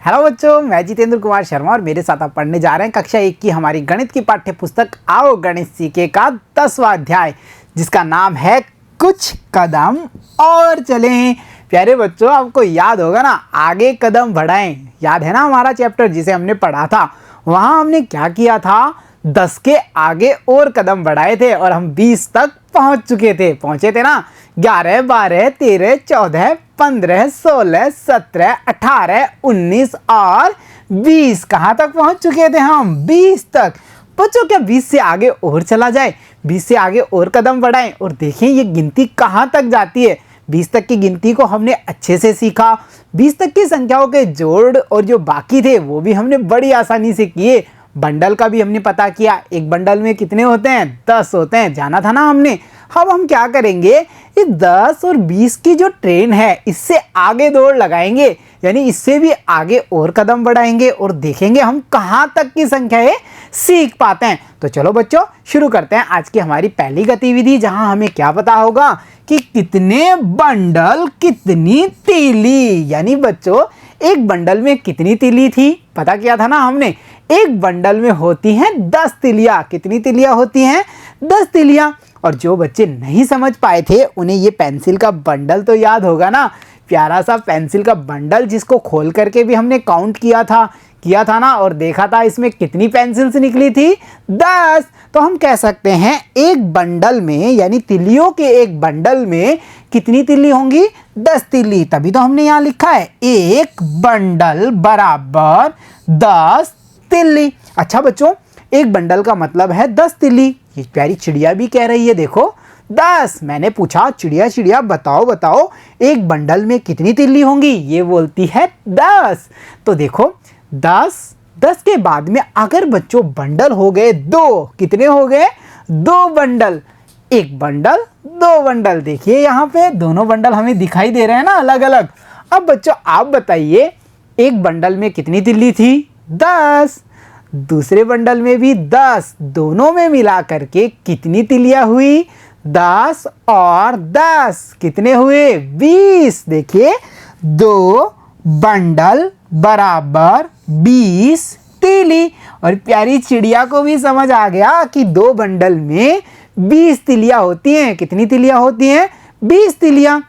Hello बच्चों, मैं जितेंद्र कुमार शर्मा और मेरे साथ आप पढ़ने जा रहे हैं कक्षा 1 की हमारी गणित की पाठ्य पुस्तक आओ गणित सीखे का 10वां अध्याय, जिसका नाम है कुछ कदम और चलें। प्यारे बच्चों, आपको याद होगा ना, आगे कदम बढ़ाएं। याद है ना हमारा चैप्टर जिसे हमने पढ़ा था? वहाँ हमने क्या किया था, 10 के आगे और कदम बढ़ाए थे और हम 20 तक पहुँचे थे ना। 11, 12, 13, 14, 15, 16, 17, 18, 19 और 20 कहाँ तक पहुंच चुके थे हम? 20 तक। बच्चों, क्या 20 से आगे और चला जाए? 20 से आगे और कदम बढ़ाएं और देखें ये गिनती कहाँ तक जाती है। 20 तक की गिनती को हमने अच्छे से सीखा। 20 तक की संख्याओं के जोड़ और जो बाकी थे वो भी हमने बड़ी आसानी से किए। बंडल का भी हमने पता किया, एक बंडल में कितने होते हैं? 10 होते हैं, जाना था ना हमने। अब हम क्या करेंगे, इस 10 और 20 की जो ट्रेन है इससे आगे दौड़ लगाएंगे, यानी इससे भी आगे और कदम बढ़ाएंगे और देखेंगे हम कहाँ तक की संख्याएं सीख पाते हैं। तो चलो बच्चों, शुरू करते हैं आज की हमारी पहली गतिविधि, जहां हमें क्या पता होगा कि कितने बंडल कितनी तीली। यानी बच्चों, एक बंडल में कितनी तीली थी पता किया था ना हमने। एक बंडल में होती हैं 10 तिलियां। कितनी तिलियां होती हैं? 10 तिलियां। और जो बच्चे नहीं समझ पाए थे उन्हें ये पेंसिल का बंडल तो याद होगा ना, प्यारा सा पेंसिल का बंडल जिसको खोल करके भी हमने काउंट किया था ना, और देखा था इसमें कितनी पेंसिल्स निकली थी? 10। तो हम कह सकते हैं एक बंडल में, यानी तिलियों के एक बंडल में कितनी तिल्ली होंगी? 10 तिल्ली। तभी तो हमने यहाँ लिखा है एक बंडल बराबर 10 तिल्ली। अच्छा बच्चों, एक बंडल का मतलब है 10 तिल्ली। ये प्यारी चिड़िया भी कह रही है, देखो 10। मैंने पूछा चिड़िया बताओ एक बंडल में कितनी तिल्ली होंगी? ये बोलती है 10। तो देखो 10 के बाद में अगर बच्चों बंडल हो गए 2, कितने हो गए? 2 बंडल। एक बंडल 2 बंडल। देखिए यहाँ पे दोनों बंडल हमें दिखाई दे रहे हैं ना, अलग अलग। अब बच्चों आप बताइए, एक बंडल में कितनी तिल्ली थी? 10। दूसरे बंडल में भी 10। दोनों में मिला करके कितनी तिलियां हुई? 10 और 10 कितने हुए? 20। देखिए 2 बंडल बराबर 20 तिली। और प्यारी चिड़िया को भी समझ आ गया कि 2 बंडल में 20 तिलियां होती हैं। कितनी तिलियां होती हैं? 20 तिलियां।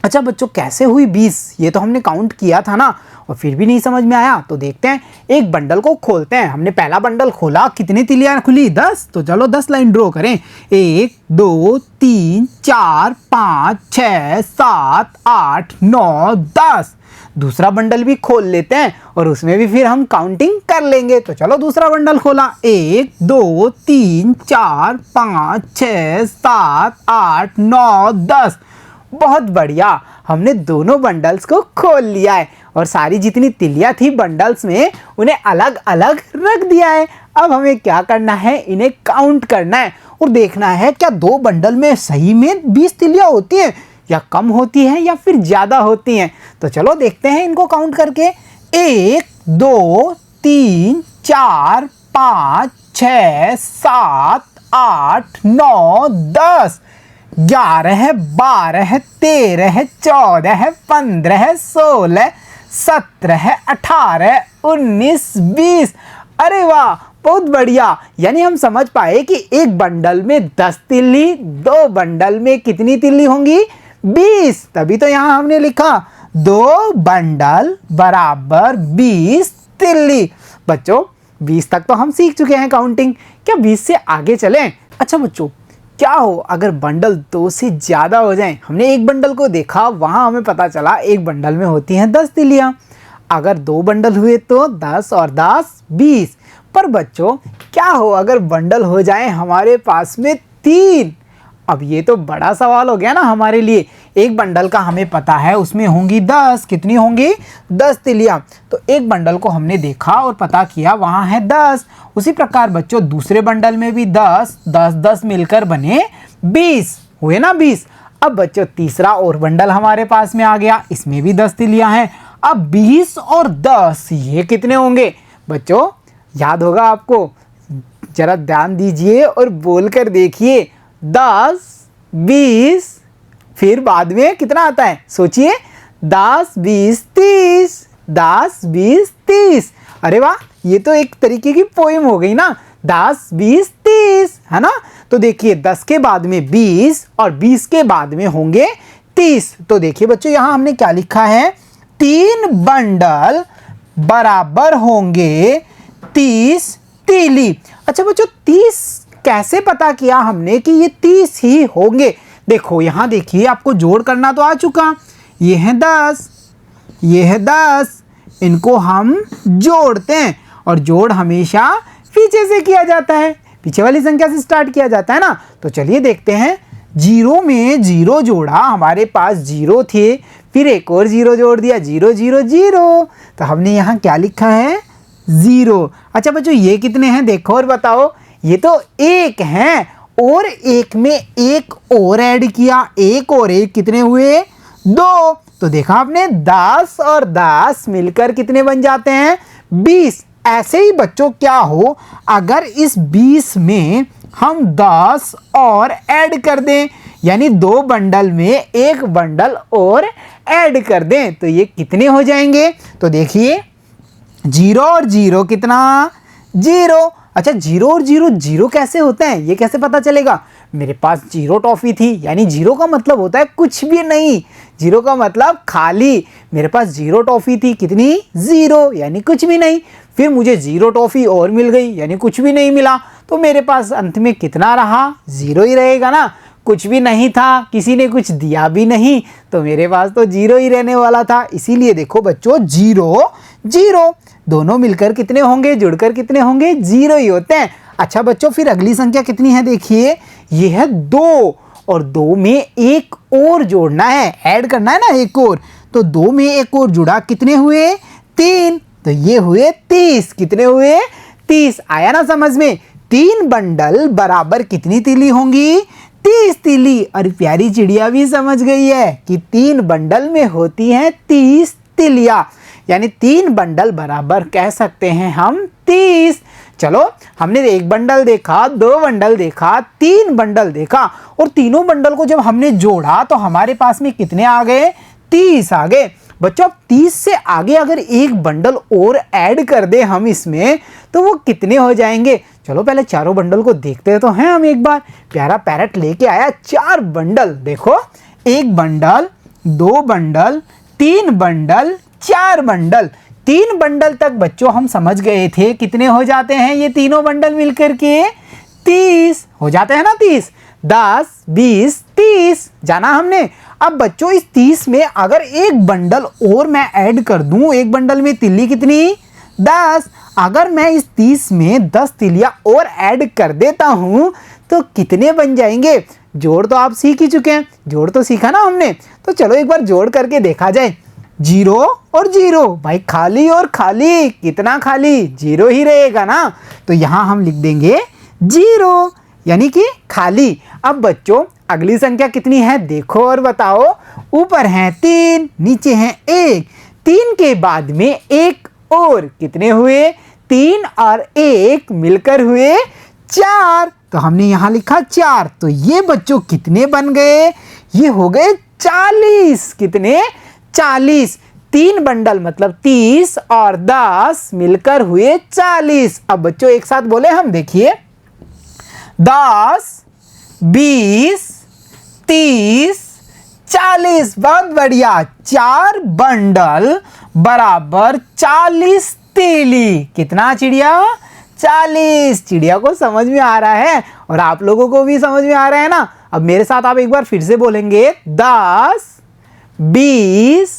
अच्छा बच्चों, कैसे हुई 20? ये तो हमने काउंट किया था ना, और फिर भी नहीं समझ में आया। तो देखते हैं, एक बंडल को खोलते हैं। हमने पहला बंडल खोला, कितनी तिलियां खुली? 10। तो चलो 10 लाइन ड्रॉ करें। 1 2 3 4 5 6 7 8 9 10। दूसरा बंडल भी खोल लेते हैं और उसमें भी फिर हम काउंटिंग कर लेंगे। तो चलो दूसरा बंडल खोला। 1 2 3 4 5 6 7 8 9 10। बहुत बढ़िया, हमने दोनों बंडल्स को खोल लिया है और सारी जितनी तिलियां थी बंडल्स में उन्हें अलग अलग रख दिया है। अब हमें क्या करना है, इन्हें काउंट करना है और देखना है क्या 2 बंडल में सही में 20 तिलियां होती हैं, या कम होती है या फिर ज्यादा होती हैं। तो चलो देखते हैं इनको काउंट करके। 1 2 3 4 5 6 7 8 9 10। 11 12 13 14 15 16 17 18 19 20। अरे वाह, बहुत बढ़िया। यानी हम समझ पाए कि एक बंडल में 10 तिल्ली, 2 बंडल में कितनी तिल्ली होंगी? 20। तभी तो यहाँ हमने लिखा 2 बंडल बराबर 20 तिल्ली। बच्चों 20 तक तो हम सीख चुके हैं काउंटिंग, क्या 20 से आगे चलें? अच्छा बच्चों, क्या हो अगर बंडल 2 से ज़्यादा हो जाएं? हमने एक बंडल को देखा, वहाँ हमें पता चला एक बंडल में होती हैं 10 तिलियां। अगर 2 बंडल हुए तो 10 और 10 20। पर बच्चों क्या हो अगर बंडल हो जाएं हमारे पास में 3? अब ये तो बड़ा सवाल हो गया ना हमारे लिए। एक बंडल का हमें पता है उसमें होंगी 10। कितनी होंगी? 10 तिलियां। तो एक बंडल को हमने देखा और पता किया, वहाँ है 10। उसी प्रकार बच्चों दूसरे बंडल में भी 10 10 10 मिलकर बने 20। हुए ना 20। अब बच्चों तीसरा और बंडल हमारे पास में आ गया, इसमें भी 10 तिलियां हैं। अब 20 और 10 ये कितने होंगे? बच्चों याद होगा आपको, जरा ध्यान दीजिए और बोलकर देखिए। 10 20 फिर बाद में कितना आता है? सोचिए, 10 20 30। 10, 20, 30। अरे वाह, ये तो एक तरीके की पोएम हो गई ना, 10, 20, 30, है ना। तो देखिए 10 के बाद में 20 और 20 के बाद में होंगे 30। तो देखिए बच्चों यहाँ हमने क्या लिखा है, 3 बंडल बराबर होंगे 30 तीली। अच्छा बच्चों 30 कैसे पता किया हमने कि ये 30 ही होंगे। देखो यहाँ देखिए, आपको जोड़ करना तो आ चुका, ये है 10, ये है 10, इनको हम जोड़ते हैं और जोड़ हमेशा पीछे से किया जाता है, पीछे वाली संख्या से स्टार्ट किया जाता है ना। तो चलिए देखते हैं, 0 में 0 जोड़ा, हमारे पास 0 थे, फिर एक और 0 जोड़ दिया, 0 0 0, तो हमने यहाँ क्या लिखा है, 0। अच्छा बच्चों ये कितने हैं देखो और बताओ, ये तो 1 हैं, और 1 में एक और ऐड किया, 1 और 1 कितने हुए, 2। तो देखा आपने 10 और 10 मिलकर कितने बन जाते हैं, 20। ऐसे ही बच्चों क्या हो अगर इस 20 में हम 10 और ऐड कर दें, यानी 2 बंडल में एक बंडल और ऐड कर दें, तो ये कितने हो जाएंगे। तो देखिए 0 और 0 कितना, 0। अच्छा 0 और 0 0 कैसे होते हैं, ये कैसे पता चलेगा। मेरे पास 0 टॉफी थी, यानी 0 का मतलब होता है कुछ भी नहीं, 0 का मतलब खाली। मेरे पास 0 टॉफी थी, कितनी, 0, यानी कुछ भी नहीं। फिर मुझे 0 टॉफी और मिल गई, यानी कुछ भी नहीं मिला, तो मेरे पास अंत में कितना रहा, 0 ही रहेगा ना। कुछ भी नहीं था, किसी ने कुछ दिया भी नहीं, तो मेरे पास तो 0 ही रहने वाला था। इसीलिए देखो बच्चों 0 0 दोनों मिलकर कितने होंगे, जुड़कर कितने होंगे, 0 ही होते हैं। अच्छा बच्चों फिर अगली संख्या कितनी है, देखिए ये है 2, और 2 में एक और जोड़ना है, ऐड करना है ना एक और, तो 2 में एक और जुड़ा, कितने हुए, 3, तो ये हुए 30। कितने हुए, 30। आया ना समझ में। 3 बंडल बराबर कितनी तीली होंगी, 30 तीली। और प्यारी चिड़िया भी समझ गई है कि 3 बंडल में होती हैं 30 तिलिया, यानी 3 बंडल बराबर कह सकते हैं हम 30। चलो हमने 1 बंडल देखा, 2 बंडल देखा, 3 बंडल देखा, और तीनों बंडल को जब हमने जोड़ा तो हमारे पास में कितने आ गए, 30 आ गए। बच्चों अब 30 से आगे अगर एक बंडल और ऐड कर दे हम इसमें, तो वो कितने हो जाएंगे। चलो पहले चारों बंडल को देखते तो हैं हम एक बार। प्यारा पैरट लेके आया 4 बंडल, देखो 1 bundle, 2 bundle, 3 bundle, 4 bundle. 3 bundle तक बच्चों हम समझ गए थे कितने हो जाते हैं ये तीनों बंडल मिलकर के, 30 हो जाते हैं ना। 30, 10, 20, 30 जाना हमने। अब बच्चों इस 30 में अगर एक बंडल और मैं ऐड कर दूं, एक बंडल में तिल्ली कितनी, 10। अगर मैं इस 30 में 10 तिलियां और ऐड कर देता हूं तो कितने बन जाएंगे। जोड़ तो आप सीख ही चुके हैं, जोड़ तो सीखा ना हमने, तो चलो एक बार जोड़ करके देखा जाए। 0 और 0, भाई खाली और खाली, कितना खाली, 0 ही रहेगा ना। तो यहां हम लिख देंगे 0, यानी कि खाली। अब बच्चों अगली संख्या कितनी है देखो और बताओ। ऊपर है 3, नीचे है 1, 3 के बाद में एक और, कितने हुए, 3 और 1 मिलकर हुए 4। तो हमने यहां लिखा 4। तो ये बच्चों कितने बन गए, ये हो गए 40। कितने, 40। 3 बंडल मतलब 30 और 10 मिलकर हुए 40। अब बच्चों एक साथ बोले हम, देखिए 10, 20, 30, 40। बहुत बढ़िया। 4 बंडल बराबर 40 तीली। कितना चिड़िया, 40। चिड़िया को समझ में आ रहा है और आप लोगों को भी समझ में आ रहा है ना। अब मेरे साथ आप एक बार फिर से बोलेंगे, 10, 20,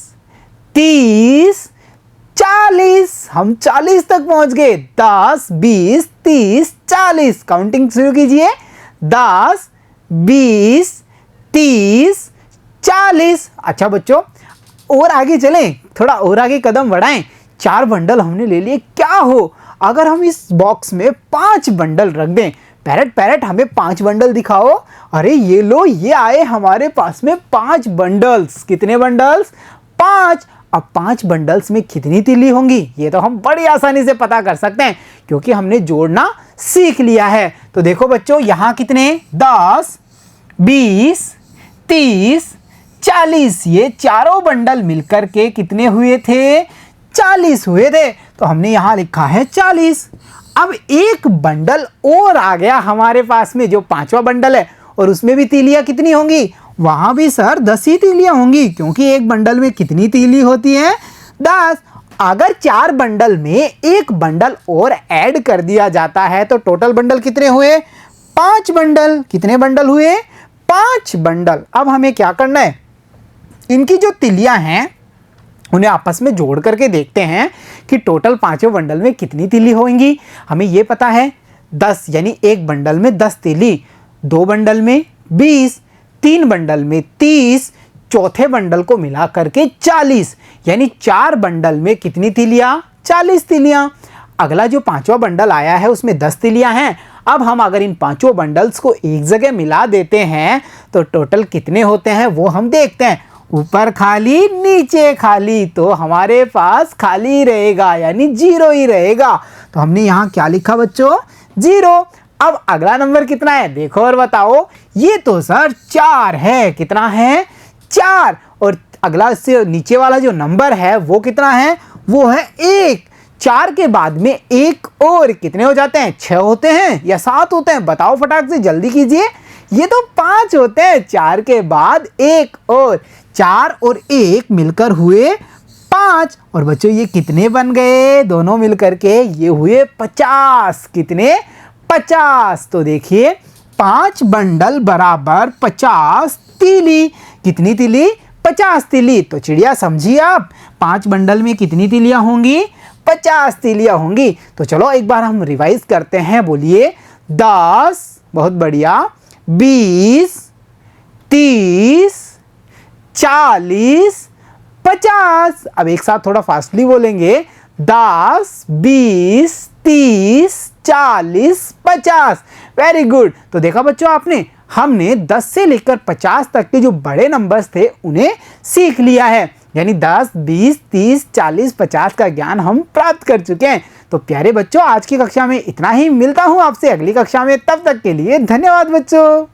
30, 40। हम 40 तक पहुंच गए। 10, 20, 30, 40। काउंटिंग शुरू कीजिए। 10, 20, 30, 40। अच्छा बच्चों और आगे चलें, थोड़ा और आगे कदम बढ़ाएं। 4 बंडल हमने ले लिए, क्या हो अगर हम इस बॉक्स में 5 बंडल रख दें। पैरट हमें 5 बंडल दिखाओ। अरे ये लो, ये आए हमारे पास में 5 बंडल्स। कितने बंडल्स, 5। अब 5 बंडल्स में कितनी तीली होंगी, ये तो हम बड़ी आसानी से पता कर सकते हैं क्योंकि हमने जोड़ना सीख लिया है। तो देखो बच्चों यहाँ कितने, 10, 20, 30, 40। ये चारों बंडल मिलकर के कितने हुए थे, 40 हुए थे, तो हमने यहाँ लिखा है 40। अब एक बंडल और आ गया हमारे पास में, जो 5वां बंडल है, और उसमें भी तीलियां कितनी होंगी? वहां भी सर 10 ही तीलियां होंगी, क्योंकि एक बंडल में कितनी तीली होती है? 10। अगर 4 बंडल में एक बंडल और ऐड कर दिया जाता है तो टोटल बंडल कितने हुए? 5 बंडल। कितने बंडल हुए? 5 बंडल। अब हमें क्या करना है, इनकी जो तीलियां हैं उन्हें आपस में जोड़ करके देखते हैं कि टोटल 5वें बंडल में कितनी तीली होंगी। हमें ये पता है 10, यानी एक बंडल में 10 तीली, 2 बंडल में 20, 3 बंडल में 30, चौथे बंडल को मिला करके 40, यानी 4 बंडल में कितनी तीलियां? 40 तीलियां। अगला जो 5वां बंडल आया है उसमें 10 तीलियां हैं। अब हम अगर इन 5 बंडल्स को एक जगह मिला देते हैं तो टोटल कितने होते हैं वो हम देखते हैं। ऊपर खाली नीचे खाली, तो हमारे पास खाली रहेगा, यानी 0 ही रहेगा। तो हमने यहाँ क्या लिखा बच्चों? 0। अब अगला नंबर कितना है देखो और बताओ। ये तो सर 4 है। कितना है? 4। और अगला से नीचे वाला जो नंबर है वो कितना है? वो है 1। 4 के बाद में एक और कितने हो जाते हैं? 6 होते हैं या 7 होते हैं? बताओ फटाक से, जल्दी कीजिए। ये तो 5 होते हैं। 4 के बाद एक और, 4 और 1 मिलकर हुए 5। और बच्चों ये कितने बन गए? दोनों मिलकर के ये हुए 50। कितने? 50। तो देखिए 5 बंडल बराबर 50 तीली। कितनी तीली? 50 तीली। तो चिड़िया समझिए आप, 5 बंडल में कितनी तीलियां होंगी? 50 तीलियां होंगी। तो चलो एक बार हम रिवाइज करते हैं। बोलिए 10, बहुत बढ़िया, 20, 30, 40, 50। अब एक साथ थोड़ा फास्टली बोलेंगे। 10, 20, 30, 40, 50। Very good. तो देखा बच्चों आपने, हमने 10 से लेकर 50 तक के जो बड़े नंबर्स थे उन्हें सीख लिया है, यानी 10, 20, 30, 40, 50 का ज्ञान हम प्राप्त कर चुके हैं। तो प्यारे बच्चों, आज की कक्षा में इतना ही। मिलता हूं आपसे अगली कक्षा में, तब तक के लिए धन्यवाद बच्चों।